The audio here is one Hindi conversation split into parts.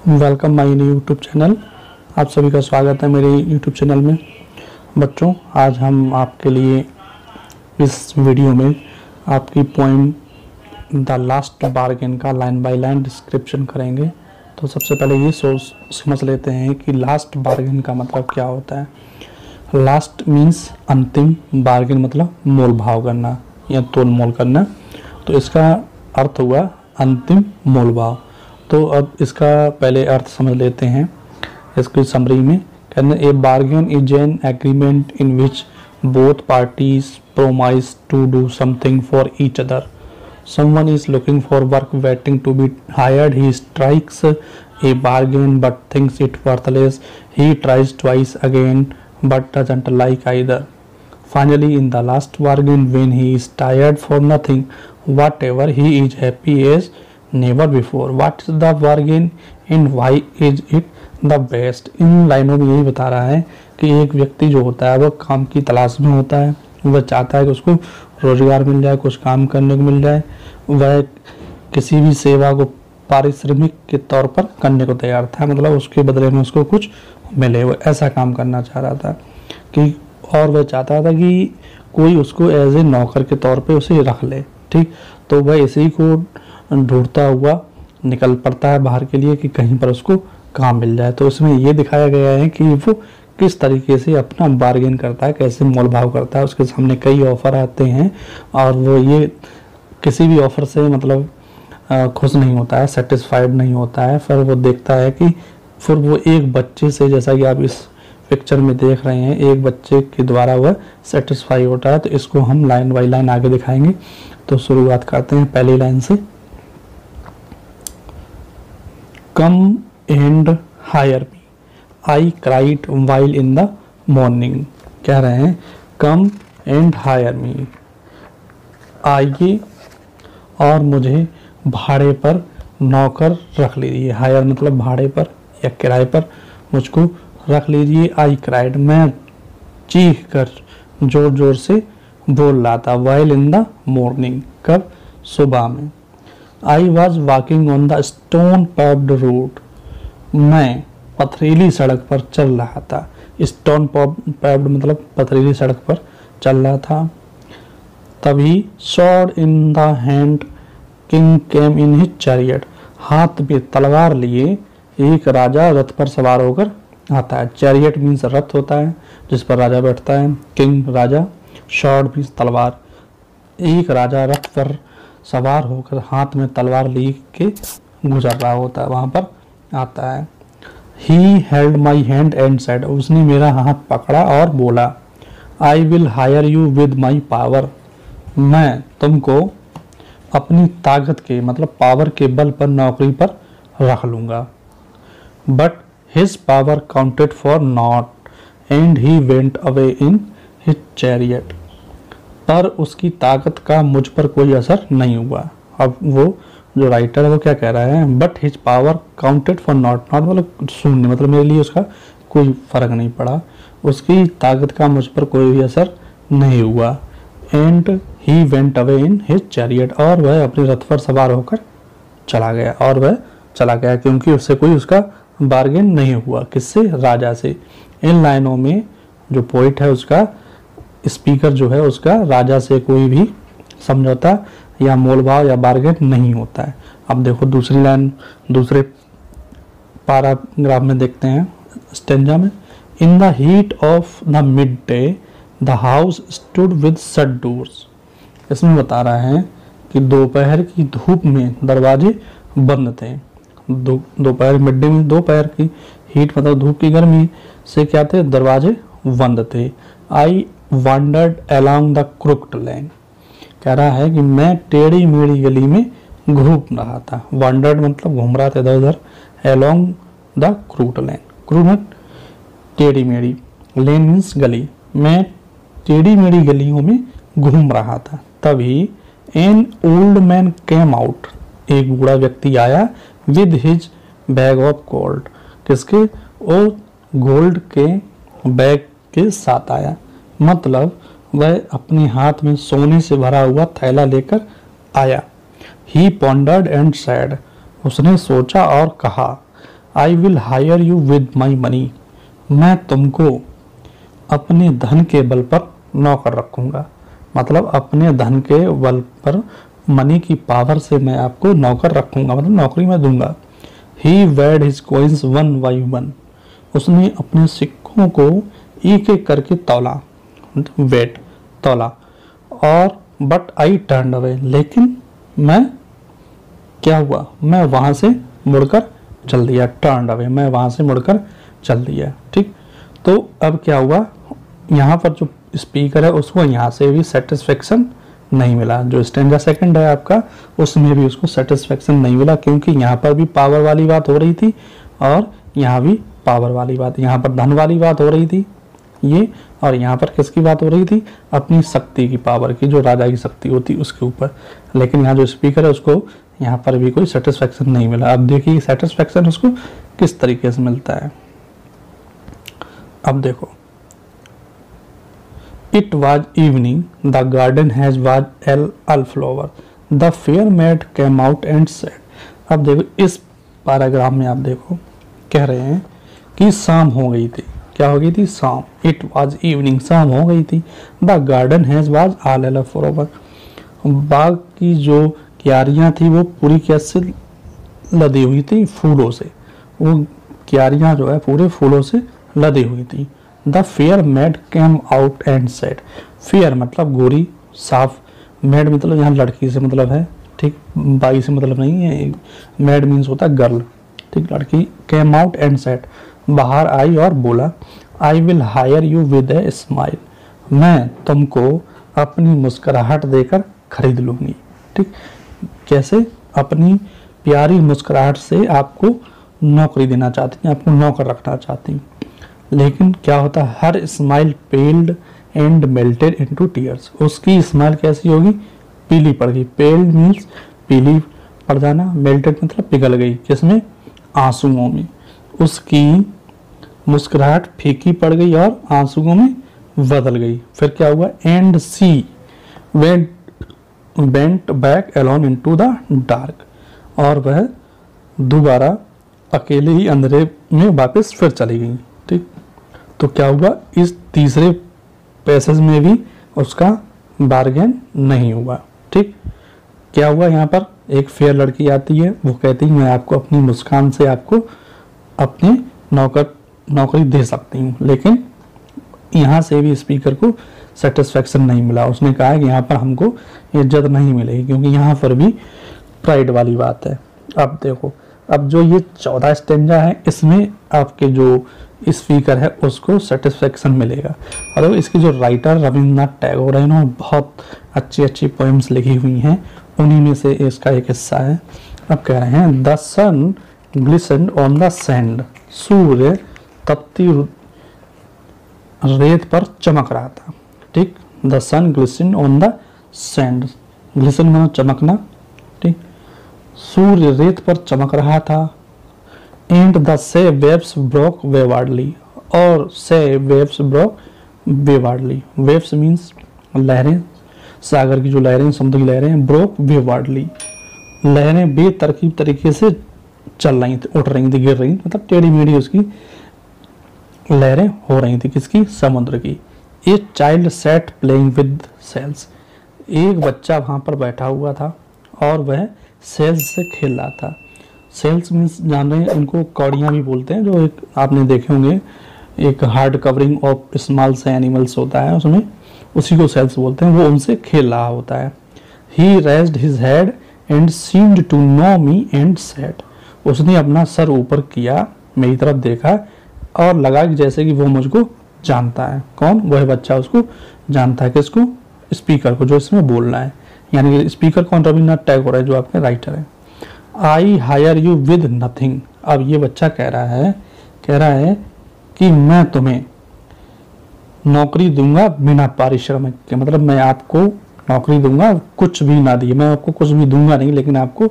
Welcome my new YouTube channel. आप सभी का स्वागत है मेरे यूट्यूब चैनल में। बच्चों, आज हम आपके लिए इस वीडियो में आपकी पोएम द लास्ट बार्गेन का लाइन बाय लाइन डिस्क्रिप्शन करेंगे। तो सबसे पहले ये समझ लेते हैं कि लास्ट बार्गेन का मतलब क्या होता है। लास्ट मीन्स अंतिम, बार्गेन मतलब मोल भाव करना या तोल मोल करना। तो इसका अर्थ हुआ अंतिम मोल भाव। तो अब इसका पहले अर्थ समझ लेते हैं। इसकी समरी में कहते a bargain is an agreement in which both parties promise to do something for each other. Someone is looking for work waiting to be hired. He strikes a bargain but thinks it worthless. He tries twice again but doesn't like either. Finally, in the last bargain, when he is tired for nothing, whatever, he is happy as never before. What is the bargain and why is it the best? इन लाइनों में यही बता रहा है कि एक व्यक्ति जो होता है वह काम की तलाश में होता है। वह चाहता है कि उसको रोजगार मिल जाए, कुछ काम करने को मिल जाए। वह किसी भी सेवा को पारिश्रमिक के तौर पर करने को तैयार था, मतलब उसके बदले में उसको कुछ मिले। वह ऐसा काम करना चाह रहा था कि और वह चाहता था कि कोई उसको एज ए नौकर के तौर पे उसे रख ले। ठीक, तो वह इसी को ढूंढता हुआ निकल पड़ता है बाहर के लिए कि कहीं पर उसको काम मिल जाए। तो इसमें ये दिखाया गया है कि वो किस तरीके से अपना बार्गेन करता है, कैसे मोल भाव करता है। उसके सामने कई ऑफर आते हैं और वो ये किसी भी ऑफर से मतलब खुश नहीं होता है, सेटिस्फाइड नहीं होता है। फिर वो देखता है कि फिर वो एक बच्चे से, जैसा कि आप इस पिक्चर में देख रहे हैं, एक बच्चे के द्वारा वह सेटिस्फाई होता है। तो इसको हम लाइन बाई लाइन आगे दिखाएंगे। तो शुरुआत करते हैं पहली लाइन से। Come and hire me, I cried while in the morning. कह रहे हैं कम एंड हायर मी, आइए और मुझे भाड़े पर नौकर रख लीजिए। हायर मतलब भाड़े पर या किराए पर मुझको रख लीजिए। आई क्राइड, मैं चीख कर जोर जोर से बोल रहा था। वाइल इन द मॉर्निंग, कब? सुबह में। I was walking on the stone paved road, मैं पथरीली सड़क पर चल रहा था। स्टोन पेव्ड मतलब पथरीली सड़क पर चल रहा था। तभी sword in the hand, king came in his chariot, हाथ में तलवार लिए एक राजा रथ पर सवार होकर आता है। चैरियट मीन्स रथ होता है जिस पर राजा बैठता है। किंग राजा, स्वॉर्ड मीन्स तलवार। एक राजा रथ पर सवार होकर हाथ में तलवार लिए के गुजर रहा होता है, वहां पर आता है। He held my hand and said, उसने मेरा हाथ पकड़ा और बोला, I will hire you with my power, मैं तुमको अपनी ताकत के मतलब पावर के बल पर नौकरी पर रख लूंगा। But his power counted for naught and he went away in his chariot, पर उसकी ताकत का मुझ पर कोई असर नहीं हुआ। अब वो जो राइटर है वो क्या कह रहा है, but his power counted for not, not मतलब शून्य, मतलब मेरे लिए उसका कोई फर्क नहीं पड़ा, उसकी ताकत का मुझ पर कोई भी असर नहीं हुआ। And he went away in his chariot, और वह अपने रथ पर सवार होकर चला गया। और वह चला गया क्योंकि उससे कोई उसका बार्गेन नहीं हुआ। किससे? राजा से। इन लाइनों में जो पोइट है उसका, स्पीकर जो है उसका, राजा से कोई भी समझौता या मोलभाव या बार्गेन नहीं होता है। अब देखो दूसरी लाइन, दूसरे पैराग्राफ में देखते हैं स्टेंजा में। In the heat of the mid day the house stood with shut doors, इसमें बता रहा है कि दोपहर की धूप में दरवाजे बंद थे। दोपहर, मिड डे में दोपहर की हीट मतलब धूप की गर्मी से क्या थे, दरवाजे बंद थे। I wandered along the crooked lane, कह रहा है कि मैं टेढ़ी मेढ़ी गली में घूम रहा था। वॉन्डर्ड मतलब घूम रहा था इधर उधर। Along the crude lane, crude टेढ़ी मेढ़ी, लेन मीन्स गली, मैं टेढ़ी मेढ़ी गलियों में घूम रहा था। तभी an old man came out, एक बूढ़ा व्यक्ति आया। With his bag of gold, किसके? ओ गोल्ड के बैग के साथ आया, मतलब वह अपने हाथ में सोने से भरा हुआ थैला लेकर आया। He pondered and said, उसने सोचा और कहा, I will hire you with my money, मैं तुमको अपने धन के बल पर नौकर रखूंगा, मतलब अपने धन के बल पर, मनी की पावर से मैं आपको नौकर रखूंगा, मतलब नौकरी मैं दूंगा। He weighed his coins one by one, उसने अपने सिक्कों को एक एक करके तौला, वेट तौला। और बट आई टर्न अवे, लेकिन मैं क्या हुआ, मैं वहां से मुड़कर चल दिया, टर्न अवे, मैं वहां से मुड़कर चल दिया। ठीक, तो अब क्या हुआ, यहाँ पर जो स्पीकर है उसको यहाँ से भी सेटिस्फेक्शन नहीं मिला, जो स्टैंजा सेकंड है आपका उसमें भी उसको सेटिस्फेक्शन नहीं मिला, क्योंकि यहाँ पर भी पावर वाली बात हो रही थी और यहाँ भी पावर वाली बात, यहाँ पर धन वाली बात हो रही थी ये, और यहाँ पर किसकी बात हो रही थी, अपनी शक्ति की, पावर की, जो राजा की शक्ति होती उसके ऊपर। लेकिन यहाँ जो स्पीकर है उसको यहाँ पर भी कोई सेटिस्फेक्शन नहीं मिला। अब देखिए सेटिस्फेक्शन उसको किस तरीके से मिलता है। अब देखो, it was evening, the garden has was all flower, the fair maid came out and said. अब देखो इस पैराग्राफ में आप देखो कह रहे हैं कि शाम हो गई थी, क्या हो गई थी, शाम। इट वॉज इवनिंग, शाम हो गई थी। The garden has was all flower, बाग की जो क्यारियां थी वो पूरी कैसे लदी हुई थी, फूलों से, वो क्यारियां जो है पूरे फूलों से लदी हुई थी। The fair maid came out and said, fair मतलब गोरी साफ, मेड मतलब यहाँ लड़की से मतलब है, ठीक, बाई से मतलब नहीं है, मेड मीन्स होता है गर्ल, ठीक, लड़की। केम आउट एंड सेड, बाहर आई और बोला, I will hire you with a smile, मैं तुमको अपनी मुस्कुराहट देकर खरीद लूंगी। ठीक, कैसे, अपनी प्यारी मुस्कुराहट से आपको नौकरी देना चाहती हैं, आपको नौकर रखना चाहती हैं। लेकिन क्या होता है, her smile पेल्ड and melted into tears, उसकी स्माइल कैसी होगी, पीली पड़ गई, पेल्ड मीन्स पीली पड़ जाना, मेल्टेड मतलब पिघल गई, किसमें, आंसुओं में, उसकी मुस्कुराहट फीकी पड़ गई और आंसुओं में बदल गई। फिर क्या हुआ, and she went back alone into the dark, और वह दोबारा अकेले ही अंधेरे में वापस फिर चली गई। ठीक, तो क्या हुआ, इस तीसरे पैसेज में भी उसका बार्गेन नहीं हुआ। ठीक, क्या हुआ, यहाँ पर एक फेयर लड़की आती है, वो कहती है मैं आपको अपनी मुस्कान से आपको अपने नौकरी दे सकती हूँ, लेकिन यहाँ से भी स्पीकर को सेटिस्फेक्शन नहीं मिला। उसने कहा कि यहाँ पर हमको इज्जत नहीं मिलेगी, क्योंकि यहाँ पर भी प्राइड वाली बात है। अब देखो, अब जो ये 14 स्टेंजा है इसमें आपके जो स्पीकर है उसको सेटिस्फेक्शन मिलेगा। और इसकी जो राइटर रविंद्रनाथ टैगोर है, इन्होंने बहुत अच्छी अच्छी पोएम्स लिखी हुई हैं, उन्हीं में से इसका एक हिस्सा है। अब कह रहे हैं, the sun glistened on the sand, सूर्य तपती रेत पर चमक रहा था। ठीक, the sun glistened on the sand, glisten में चमकना, ठीक, सूर्य रेत पर चमक रहा था। And the sea waves broke waywardly, और sea waves broke waywardly, waves means लहरें, सागर की जो लहरें, समुद्र की लहरें, ब्रोक वेवार्डली, लहरें बेतरकीब तरीके से चल रही थी, उठ रही थी, गिर रही, मतलब टेढ़ी मेढ़ी उसकी लहरें हो रही थी, किसकी, समुद्र की। A child sat playing with shells, एक बच्चा वहां पर बैठा हुआ था और वह सेल्स से खेल रहा था। सेल्स मीन्स जान रहे हैं, इनको कौड़ियाँ भी बोलते हैं, जो एक आपने देखे होंगे, एक हार्ड कवरिंग ऑफ स्मॉल से एनिमल्स होता है उसमें, उसी को सेल्स बोलते हैं, वो उनसे खेल रहा होता है। He raised his head and seemed to know me and said, उसने अपना सर ऊपर किया, मेरी तरफ देखा और लगा कि जैसे कि वो मुझको जानता है। कौन, वह बच्चा उसको जानता है, किसको, स्पीकर को, जो इसमें बोलना है। यानी कि स्पीकर कौन, रविन्द्रनाथ टैगोर है, जो आपके राइटर है। I hire you with nothing, अब ये बच्चा कह रहा है कि मैं तुम्हें नौकरी दूंगा बिना पारिश्रमिक के, मतलब मैं आपको नौकरी दूंगा कुछ भी ना दिए, मैं आपको कुछ भी दूंगा नहीं, लेकिन आपको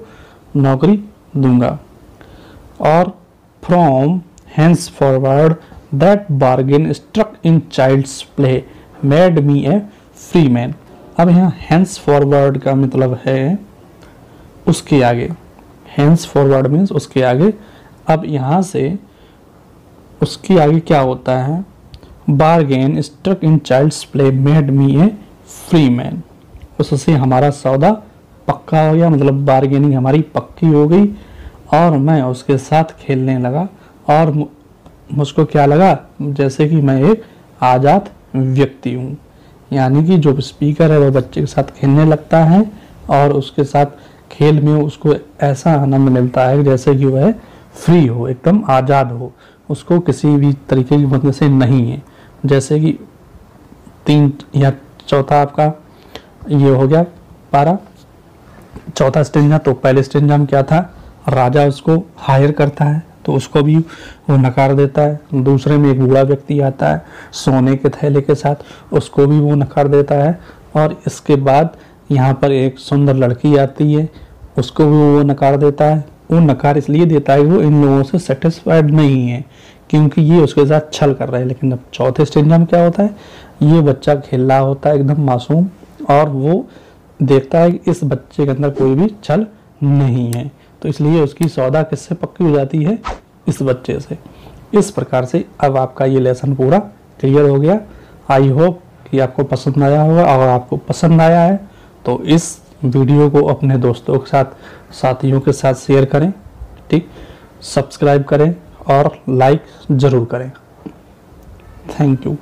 नौकरी दूंगा। और from hence forward that bargain struck in child's play made me a free man. अब यहाँ हेंस फॉरवर्ड का मतलब है उसके आगे, हेंस फॉरवर्ड मीन्स उसके आगे, अब यहाँ से उसके आगे क्या होता है, bargain struck in child's play made me a free man. उससे हमारा सौदा पक्का हो गया, मतलब बारगेनिंग हमारी पक्की हो गई और मैं उसके साथ खेलने लगा और मुझको क्या लगा, जैसे कि मैं एक आज़ाद व्यक्ति हूँ। यानी कि जो स्पीकर है वह बच्चे के साथ खेलने लगता है और उसके साथ खेल में उसको ऐसा आनंद मिलता है जैसे कि वह फ्री हो, एकदम आज़ाद हो, उसको किसी भी तरीके की मदद से नहीं है। जैसे कि 3 या चौथा आपका ये हो गया पारा, चौथा स्टेंजा। तो पहले स्टेंजा में क्या था, राजा उसको हायर करता है तो उसको भी वो नकार देता है। दूसरे में एक बूढ़ा व्यक्ति आता है सोने के थैले के साथ, उसको भी वो नकार देता है। और इसके बाद यहाँ पर एक सुंदर लड़की आती है, उसको भी वो नकार देता है। वो नकार इसलिए देता है कि वो इन लोगों से सेटिस्फाइड नहीं है क्योंकि ये उसके साथ छल कर रहे हैं। लेकिन अब चौथे स्टेंजा में क्या होता है, ये बच्चा खेल रहा होता है एकदम मासूम और वो देखता है कि इस बच्चे के अंदर कोई भी छल नहीं है, तो इसलिए उसकी सौदा किससे पक्की हो जाती है, इस बच्चे से। इस प्रकार से अब आपका ये लेसन पूरा क्लियर हो गया। आई होप कि आपको पसंद आया होगा। अगर आपको पसंद आया है तो इस वीडियो को अपने दोस्तों के साथ, साथियों के साथ शेयर करें, ठीक, सब्सक्राइब करें और लाइक ज़रूर करें। Thank you.